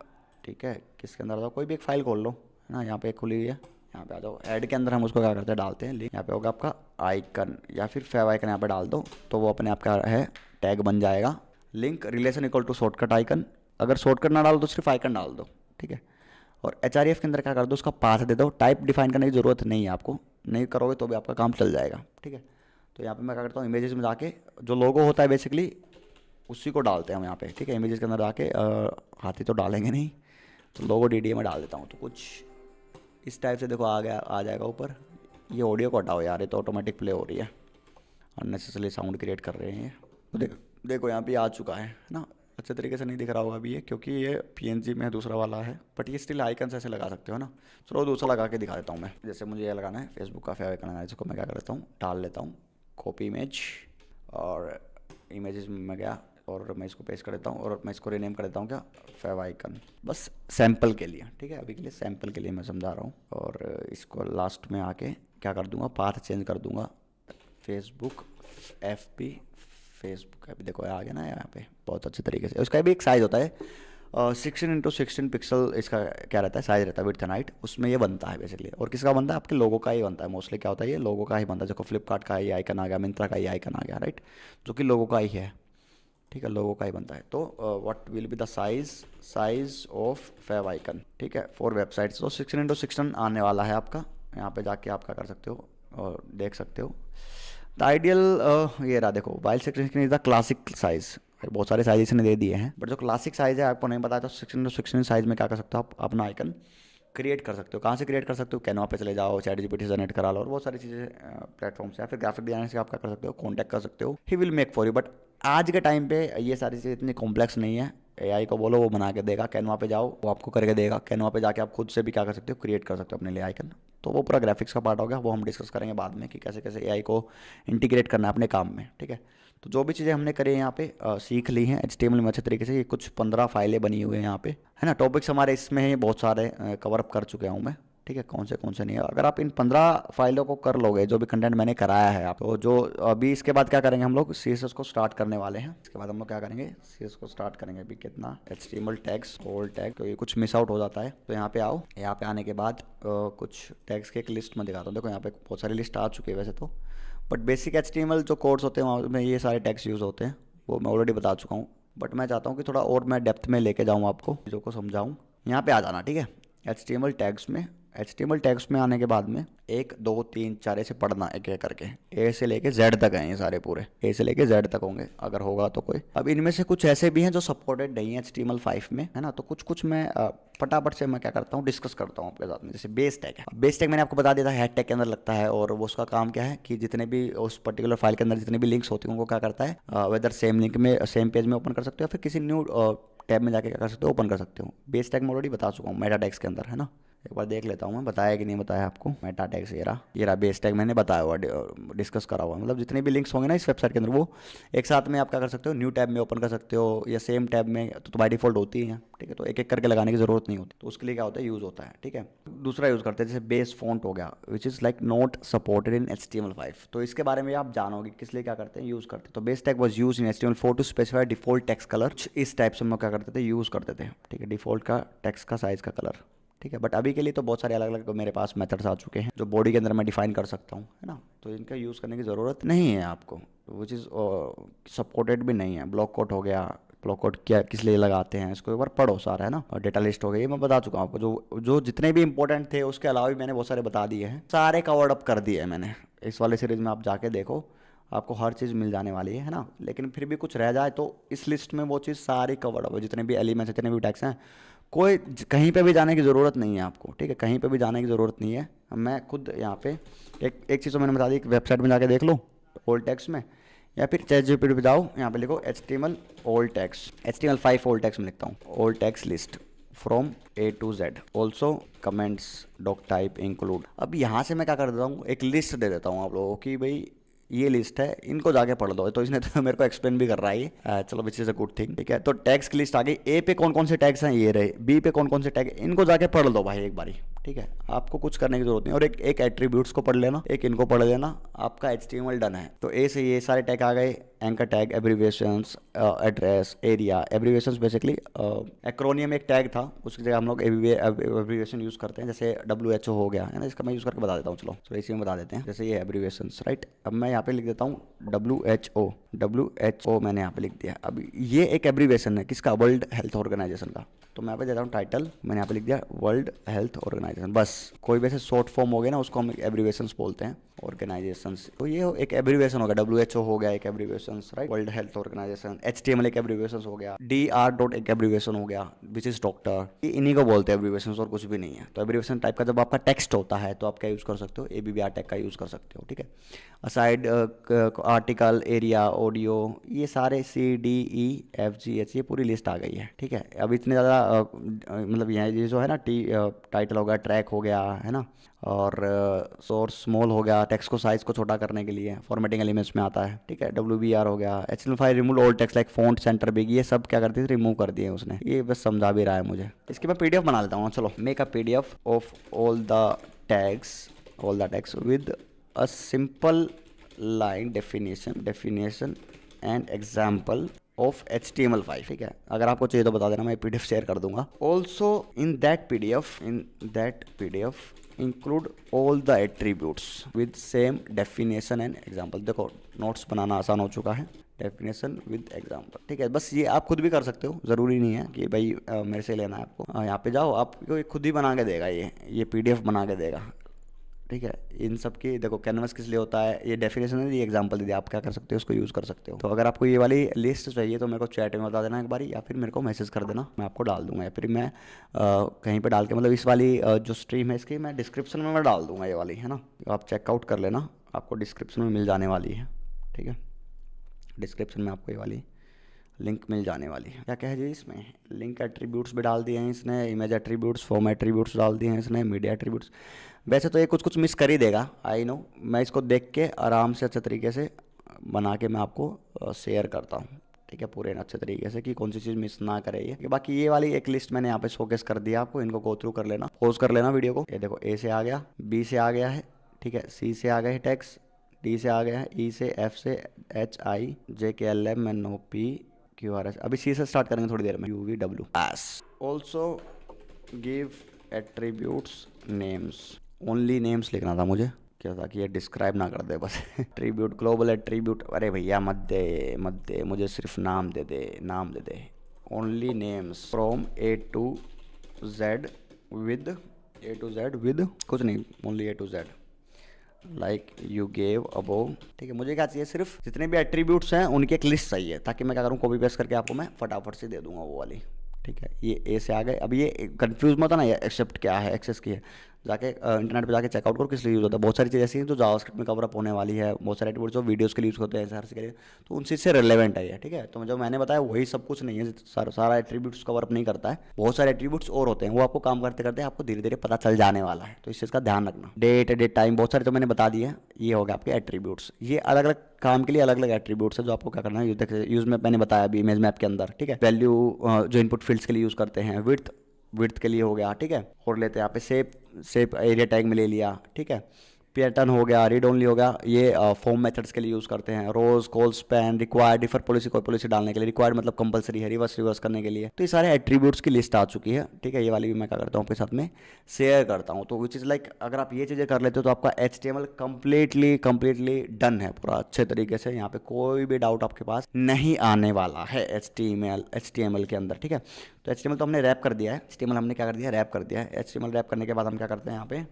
ठीक है, किसके अंदर आ जाओ, कोई भी एक फाइल खोल लो, है ना। यहाँ पे एक खुली हुई है, यहाँ पे आ जाओ। ऐड के अंदर हम उसको क्या करते हैं, डालते हैं लिंक। यहाँ पे होगा आपका आइकन या फिर फेव आइकन, यहाँ पे डाल दो तो वो अपने आप का है टैग बन जाएगा। Link relation equal to shortcut icon, अगर शॉर्टकट ना डालो तो सिर्फ आइकन डाल दो, ठीक है। और HREF के अंदर क्या कर दो, उसका पाथ दे दो। टाइप डिफाइन करने की ज़रूरत नहीं है आपको, नहीं करोगे तो भी आपका काम चल जाएगा, ठीक है। तो यहाँ पे मैं क्या करता हूँ, इमेजेस में जाके जो लोगो होता है बेसिकली उसी को डालते हैं हम यहाँ पे, ठीक है। इमेजेस के अंदर जाके हाथी तो डालेंगे नहीं, तो लोगो DDA में डाल देता हूँ। तो कुछ इस टाइप से देखो आ जाएगा ऊपर। ये ऑडियो को हटाओ यार, ये तो ऑटोमेटिक प्ले हो रही है, अननेसेसरी साउंड क्रिएट कर रहे हैं। तो देखो यहाँ पे आ चुका है ना, अच्छे तरीके से नहीं दिख रहा होगा अभी ये, क्योंकि ये पीएनजी में दूसरा वाला है, बट ये स्टिल आइकन ऐसे लगा सकते हो ना। चलो दूसरा लगा के दिखा देता हूँ मैं। जैसे मुझे ये लगाना है, फेसबुक का फेव आइकन लगाना है, इसको मैं क्या करता हूँ, डाल लेता हूँ कॉपी इमेज, और इमेजेस में मैं गया और मैं इसको पेस्ट कर देता हूँ और मैं इसको रीनेम कर देता हूँ क्या, फेव आइकन, बस सैम्पल के लिए, ठीक है, अभी के लिए सैम्पल के लिए मैं समझा रहा हूँ। और इसको लास्ट में आके क्या कर दूंगा, पाथ चेंज कर दूंगा, फेसबुक FB फेसबुक ऐप, देखो आ गया ना यहाँ पे बहुत अच्छे तरीके से। उसका भी एक साइज़ होता है 16x16 पिक्सल, इसका क्या रहता है साइज़ रहता है, विड्थ एंड हाइट, उसमें ये बनता है बेसिकली। और किसका बनता है, आपके लोगो का ही बनता है मोस्टली। क्या होता है, ये लोगो का ही बनता है। देखो फ्लिपकार्ट का ही आइकन आ गया, मिंत्रा का ही आइकन आ गया, राइट, जो कि लोगो का ही है, ठीक है, लोगो का ही बनता है। तो what will be the size of fav icon, ठीक है, फॉर वेबसाइट्स। तो 16x16 आने वाला है आपका, यहाँ पे जाके आप क्या कर सकते हो और देख सकते हो। द आइडियल ये रहा, देखो while 16 is the classic size, बहुत सारे साइज इसने दे दिए हैं, बट जो क्लासिक साइज है आपको नहीं पता, तो 16x16 साइज में क्या कर सकते हो आप, अपना आइकन क्रिएट कर सकते हो। कहाँ से क्रिएट कर सकते हो, कैनवा पे चले जाओ, ChatGPT से जनरेट करा लो, और बहुत सारी चीज़ें प्लेटफॉर्म से, या फिर ग्राफिक डिजाइनर से आप क्या कर सकते हो, कॉन्टैक्ट कर सकते हो, he will make for you. But आज के टाइम पे ये सारी चीज़ें इतनी कॉम्प्लेक्स नहीं है, AI को बोलो वो बना के देगा। कैनवा पे जाओ वो आपको करके देगा, कैनवा पे जाके आप खुद से भी क्या कर सकते हो, क्रिएट कर सकते हो अपने लिए आइकन। तो वो पूरा ग्राफिक्स का पार्ट हो गया, वो हम डिस्कस करेंगे बाद में कि कैसे कैसे AI को इंटीग्रेट करना है अपने काम में, ठीक है। तो जो भी चीज़ें हमने करी है यहाँ पे सीख ली हैं HTML में अच्छे तरीके से। ये कुछ 15 फाइलें बनी हुई हैं यहाँ पे, है ना। टॉपिक्स हमारे इसमें हैं बहुत सारे, कवर अप कर चुके हूँ मैं, ठीक है, कौन से नहीं है। अगर आप इन 15 फाइलों को कर लोगे, जो भी कंटेंट मैंने कराया है आप, तो जो अभी इसके बाद क्या करेंगे हम लोग, CSS को स्टार्ट करने वाले हैं। इसके बाद हम लोग क्या करेंगे, CSS को स्टार्ट करेंगे। अभी कितना HTML टैग्स, ओल्ड टैग, तो ये कुछ मिस आउट हो जाता है। तो यहाँ पे आओ, यहाँ पे आने के बाद कुछ टैग्स की एक लिस्ट में दिखाता हूँ। देखो यहाँ पे बहुत सारी लिस्ट आ चुकी है वैसे तो, बट बेसिक HTML जो कोड्स होते हैं वहाँ में ये सारे टैग्स यूज़ होते हैं, वो मैं ऑलरेडी बता चुका हूँ। बट मैं चाहता हूँ कि थोड़ा और मैं डेप्थ में लेके जाऊँ, आपको चीज़ों को समझाऊँ। यहाँ पे आ जाना, ठीक है, HTML टैग्स में आने के बाद में 1 2 3 4 ऐसे पढ़ना एक एक करके, A से लेके Z तक हैं ये सारे पूरे, A से लेके Z तक होंगे अगर होगा तो कोई। अब इनमें से कुछ ऐसे भी हैं जो सपोर्टेड नहीं है HTML5 में, है ना। तो कुछ मैं फटाफट से मैं क्या करता हूँ, डिस्कस करता हूँ आपके साथ में। जैसे बेस टैग है, बेस टैग मैंने आपको बता दिया था हेड टैग के अंदर लगता है, और वो उसका काम क्या है कि जितने भी उस पर्टिकुलर फाइल के अंदर जितनी भी लिंक्स होती हैं उनको क्या करता है, वेदर सेम लिंक में सेम पेज में ओपन कर सकते हो, फिर किसी न्यू टैब में जाके क्या कर सकते हो, ओपन कर सकते हो। बेस टैग मैं ऑलरेडी बता चुका हूँ मेटा टैग्स के अंदर, है ना। एक बार देख लेता हूँ मैं, बताया कि नहीं बताया आपको। मेटा टैग्स ये रहा बेस टैग मैंने बताया हुआ, डिस्कस करा हुआ, मतलब जितने भी लिंक्स होंगे ना इस वेबसाइट के अंदर वो एक साथ में आप क्या कर सकते हो, न्यू टैब में ओपन कर सकते हो, या सेम टैब में, तो बाय डिफॉल्ट होती है, ठीक है। तो एक एक करके लगाने की जरूरत नहीं होती, तो उसके लिए क्या होता है, यूज़ होता है, ठीक है। दूसरा यूज़ करते हैं जैसे बेस फॉन्ट हो गया, which is like not supported in HTML5। तो इसके बारे में आप जानोगे किस लिए क्या करते हैं, यूज़ करते हैं। तो base tag was use in HTML4 to specify default text colour. इस टाइप से हम लोग क्या करते थे, यूज़ करते थे, ठीक है, डिफॉल्ट का टेक्स्ट का साइज़ का कलर, ठीक है। बट अभी के लिए तो बहुत सारे अलग अलग मेरे पास मेथड्स आ चुके हैं जो बॉडी के अंदर मैं डिफाइन कर सकता हूँ, है ना। तो इनका यूज़ करने की ज़रूरत नहीं है आपको, विच इज़ सपोर्टेड भी नहीं है। ब्लॉक कोट हो गया, ब्लॉक कोट क्या किस लिए लगाते हैं इसको एक बार पढ़ो सारा, है ना। और डेटा लिस्ट हो गई, ये मैं बता चुका हूँ आपको, जो जो जितने भी इंपॉर्टेंट थे उसके अलावा भी मैंने बहुत सारे बता दिए हैं, सारे कवर्ड अप कर दिए हैं मैंने। इस वाले सीरीज में आप जाके देखो, आपको हर चीज़ मिल जाने वाली है ना। लेकिन फिर भी कुछ रह जाए तो इस लिस्ट में वो चीज़ सारी कवर्ड अप है, जितने भी एलिमेंट्स जितने भी टैग्स हैं, कोई कहीं पे भी जाने की ज़रूरत नहीं है आपको, ठीक है, कहीं पे भी जाने की ज़रूरत नहीं है। मैं खुद यहाँ पे एक चीज़ तो मैंने बता दी, वेबसाइट में जाके देख लो ओल्ड टैग्स में, या फिर ChatGPT पे जाओ, यहाँ पे लिखो HTML old tags, HTML5 old tags में लिखता हूँ, old tags list from A to Z, also comments doctype include. अब यहाँ से मैं क्या कर देता हूँ, एक लिस्ट दे देता हूँ आप लोगों की, भाई ये लिस्ट है, इनको जाके पढ़ लो। तो इसने तो मेरे को एक्सप्लेन भी कर रहा है ये, चलो which is a good thing, ठीक है। तो टैग्स की लिस्ट आ गई, ए पे कौन कौन से टैग्स हैं ये रहे, बी पे कौन कौन से टैग, इनको जाके पढ़ लो भाई एक बारी, ठीक है। आपको कुछ करने की जरूरत नहीं। और एक एट्रीब्यूट्स को पढ़ लेना, एक इनको पढ़ लेना, आपका HTML डन है। तो ए से ये सारे टैग आ गए, anchor tag, abbreviations, address, area. Abbreviations basically acromion एक टैग था, उसकी जगह हम लोग एब्रीविएशन यूज़ करते हैं, जैसे WHO हो गया, है ना। इसका मैं यूज़ करके बता देता हूँ, चलो तो इसी में बता देते हैं। जैसे ये एब्रीविएशंस, राइट। अब मैं यहाँ पे लिख देता हूँ WHO मैंने यहाँ पे लिख दिया। अब ये एक एब्रीविएशन है किसका, वर्ल्ड हेल्थ ऑर्गेनाइजेशन का। तो मैं यहाँ पे देता हूँ टाइटल, मैंने यहाँ पे लिख दिया वर्ल्ड हेल्थ ऑर्गेनाइजेशन। ऑर्गेनाइजेशन, बस कोई भी ऐसे शॉर्ट फॉर्म हो गए ना उसको हम एब्रीवेशंस बोलते हैं, ऑर्गेनाइजेशंस। तो ये एक एब्रीवेशन हो गया, WHO हो गया एक abbreviation, right, world health organization. HTML एक एब्रीवेशन हो गया, DR डॉट एक एब्रीवेशन हो गया विच इज डॉक्टर। ये इन्हीं को बोलते हैं एब्रीवेशन, और कुछ भी नहीं है। तो एब्रीवेशन टाइप का जब आपका टेक्स्ट होता है तो आप क्या यूज़ कर सकते हो, ABBR टैग का यूज़ कर सकते हो, ठीक है। असाइड आर्टिकल, एरिया, ऑडियो, ये सारे CDEFGH ये पूरी लिस्ट आ गई है, ठीक है। अब इतने ज़्यादा मतलब ये जो है ना टाइटल हो गया, ट्रैक हो गया, है ना, और सोर्स स्मॉल हो गया, टेक्स्ट को साइज को छोटा करने के लिए, फॉर्मेटिंग एलिमेंट्स में आता है, ठीक है। WBR हो गया, HTML file remove all text like font, centre, big, ये सब क्या करती है, रिमूव कर दिए उसने। ये बस समझा भी रहा है मुझे। इसकी मैं PDF बना लेता हूँ, चलो। Make a PDF of all the tags with a simple line definition and example of HTML5, ठीक है। अगर आपको चाहिए तो बता देना, मैं PDF शेयर कर दूंगा। Also in that PDF include all the attributes with same definition and example. देखो नोट्स बनाना आसान हो चुका है, डेफिनेशन विद एग्जाम्पल, ठीक है। बस ये आप खुद भी कर सकते हो, ज़रूरी नहीं है कि भाई मेरे से लेना है आपको। यहाँ पे जाओ, आपको खुद ही बना के देगा, ये PDF बना के देगा, ठीक है। इन सब की देखो, कैनवस किस लिए होता है, ये डेफिनेशन है, ये एग्जांपल दे दिया, आप क्या कर सकते हो, उसको यूज़ कर सकते हो। तो अगर आपको ये वाली लिस्ट चाहिए तो मेरे को चैट में बता देना एक बारी, या फिर मेरे को मैसेज कर देना, मैं आपको डाल दूंगा, या फिर मैं कहीं पे डाल के, मतलब इस वाली जो स्ट्रीम है इसकी मैं डिस्क्रिप्शन में मैं डाल दूंगा ये वाली, है ना। तो आप चेकआउट कर लेना, आपको डिस्क्रिप्शन में मिल जाने वाली है, ठीक है। डिस्क्रिप्शन में आपको ये वाली लिंक मिल जाने वाली है। क्या कह जी इसमें, लिंक एट्रीब्यूट्स भी डाल दिए हैं इसने, इमेज एट्रीब्यूट्स, फॉर्म एट्रीब्यूट्स डाल दिए हैं इसने, मीडिया एट्रीब्यूट्स। वैसे तो ये कुछ मिस कर ही देगा, आई नो। मैं इसको देख के आराम से अच्छे तरीके से बना के मैं आपको शेयर करता हूँ, ठीक है, पूरे अच्छे तरीके से, कि कौन सी चीज़ मिस ना करे ये। बाकी ये वाली एक लिस्ट मैंने यहाँ पे शोकेस कर दिया आपको, इनको गो थ्रू कर लेना, पॉज कर लेना वीडियो को। ये देखो, A से आ गया, B से आ गया है, ठीक है, C से आ गए है टैग्स, D से आ गया है, E से, F से, HI, JKLM, NOP, QRS। अभी C से स्टार्ट करेंगे थोड़ी देर में, UVW। Also give attributes names, only names लिखना था मुझे, क्या था कि ये डिस्क्राइब ना कर दे बस। एट्रीब्यूट, ग्लोबल एट्रीब्यूट, अरे भैया मत दे, मुझे सिर्फ नाम दे दे। Only names from A to Z with कुछ नहीं, only A to Z like you gave above, ठीक है। मुझे क्या चाहिए, सिर्फ जितने भी एट्रीब्यूट्स हैं उनकी एक लिस्ट चाहिए, ताकि मैं क्या करूँ, कॉपी पेस्ट करके आपको मैं फटाफट से दे दूंगा वो वाली, ठीक है। ये A से आ गए। अब ये कंफ्यूज मत होना, ये एक्सेप्ट क्या है, एक्सेस की है, जाके इंटरनेट पे जाके चेकआउट करो किस लिए यूज़ होता है। बहुत सारी चीज़ें ऐसी हैं जो जावास्क्रिप्ट में कवर अप होने वाली है, बहुत सारे एट्रीब्यूट्स जो वीडियोस के लिए यूज़ होते हैं, हर के लिए, तो उन चीज़ से रिलेवेंट है ये, ठीक है। तो जो मैंने बताया वही सब कुछ नहीं है, सारा एट्रीब्यूट्स कवर अप नहीं करता है, बहुत सारे एट्रीब्यूट्स और होते हैं, वो आपको काम करते करते आपको धीरे धीरे पता चल जाने वाला है। तो इस चीज़ का ध्यान रखना। डेट टाइम, बहुत सारे तो मैंने बता दिए, ये हो गया आपके एट्रीब्यूट्स। ये अलग अलग काम के लिए अलग अलग एट्रीब्यूट्स है जो आपको क्या करना है, यूज में मैंने बताया अभी इमेज मैप के अंदर, ठीक है। वैल्यू जो इनपुट फील्ड्स के लिए यूज़ करते हैं, विड्थ के लिए हो गया, ठीक है। और लेते हैं यहाँ पे शेप एरिया टैग में ले लिया, ठीक है। पैटर्न हो गया, रीड ओनली हो गया, ये फॉर्म मेथड्स के लिए यूज़ करते हैं। Rows, col, span, required, defer policy, कोई पॉलिसी डालने के लिए, रिक्वायर्ड मतलब कंपलसरी है, रिवर्स करने के लिए। तो ये सारे एट्रीब्यूट्स की लिस्ट आ चुकी है, ठीक है। ये वाली भी मैं क्या करता हूँ आपके साथ में शेयर करता हूँ। तो विच इज़ लाइक, अगर आप ये चीज़ें कर लेते हो तो आपका HTML कंप्लीटली डन है पूरा अच्छे तरीके से। यहाँ पे कोई भी डाउट आपके पास नहीं आने वाला है HTML के अंदर, ठीक है। तो HTML तो हमने रैप कर दिया है, HTML हमने क्या कर दिया है, रैप कर दिया है। HTML रैप करने के बाद हम क्या करते हैं यहाँ पे,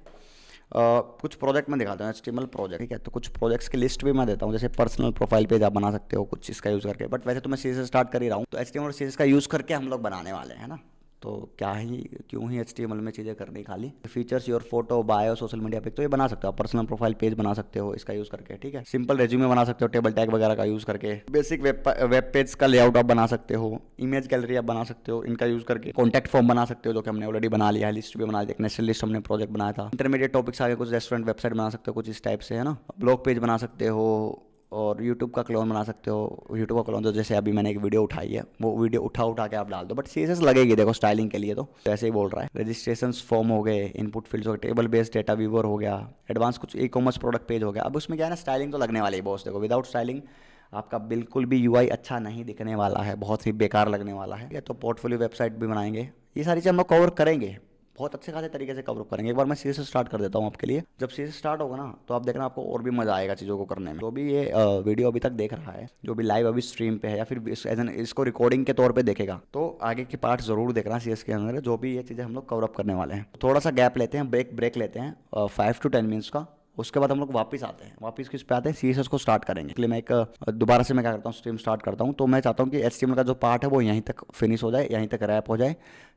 कुछ प्रोजेक्ट में दिखाता हूँ, HTML प्रोजेक्ट, ठीक है। तो कुछ प्रोजेक्ट्स की लिस्ट भी मैं देता हूँ, जैसे पर्सनल प्रोफाइल पेज आप बना सकते हो कुछ इसका यूज़ करके, बट वैसे तो मैं CSS स्टार्ट कर ही रहा हूँ। तो HTML और CSS का यूज़ करके हम लोग बनाने वाले हैं ना, तो क्यों ही HTML में चीज़ें करनी खाली। Features, your photo, bio, social media पे, तो ये बना सकते हो, पर्सनल प्रोफाइल पेज बना सकते हो इसका यूज़ करके, ठीक है। सिंपल रेज्यूमे बना सकते हो टेबल टैग वगैरह का यूज़ करके। बेसिक वेब पेज का लेआउट आप बना सकते हो, इमेज गैलरी आप बना सकते हो इनका यूज़ करके। कॉन्टैक्ट फॉर्म बना सकते हो जो कि हमने ऑलरेडी बना लिया है, लिस्ट भी बना दी, नेशनल लिस्ट हमने प्रोजेक्ट बनाया था। इंटरमीडिएट टॉपिक्स आगे कुछ रेस्टोरेंट वेबसाइट बना सकते हो कुछ इस टाइप से, है ना। ब्लॉग पेज बना सकते हो, और यूट्यूब का क्लोन बना सकते हो। यूट्यूब का क्लोन तो जैसे अभी मैंने एक वीडियो उठाई है, वो वीडियो उठा के आप डाल दो, बट CSS लगेगी देखो स्टाइलिंग के लिए, तो ऐसे ही बोल रहा है। रजिस्ट्रेशन फॉर्म हो गए, इनपुट फील्ड्स हो गए, टेबल बेस्ड डेटा व्यूअर हो गया, एडवांस कुछ ई-कॉमर्स प्रोडक्ट पेज हो गया। अब उसमें क्या है ना, स्टाइलिंग तो लगने वाली है बॉस, देखो विदाउट स्टाइलिंग आपका बिल्कुल भी UI अच्छा नहीं दिखने वाला है, बहुत ही बेकार लगने वाला है। तो पोर्टफोलियो वेबसाइट भी बनाएंगे, ये सारी चीज़ हम लोग कवर करेंगे, बहुत अच्छे खासे तरीके से कवर अप करेंगे। एक बार मैं सीरीज स्टार्ट कर देता हूँ आपके लिए। जब सीरीज स्टार्ट होगा ना तो आप देखना आपको और भी मजा आएगा चीज़ों को करने में। जो भी ये वीडियो अभी तक देख रहा है, जो भी लाइव अभी स्ट्रीम पे है या फिर इसको रिकॉर्डिंग के तौर पे देखेगा, तो आगे के पार्ट जरूर देखना सीरीज के अंदर, जो भी ये चीज़ें हम लोग कवर अप करने वाले हैं। थोड़ा सा गैप लेते हैं, ब्रेक लेते हैं 5 to 10 मिनट्स का। उसके बाद हम लोग वापस आते हैं, वापस किस पे आते हैं, सीएसएस को स्टार्ट करेंगे। इसलिए मैं एक दोबारा से मैं क्या करता हूँ, स्ट्रीम स्टार्ट करता हूँ। तो मैं चाहता हूँ कि HTML का जो पार्ट है वो यहीं तक फिनिश हो जाए, यहीं तक रैप हो जाए,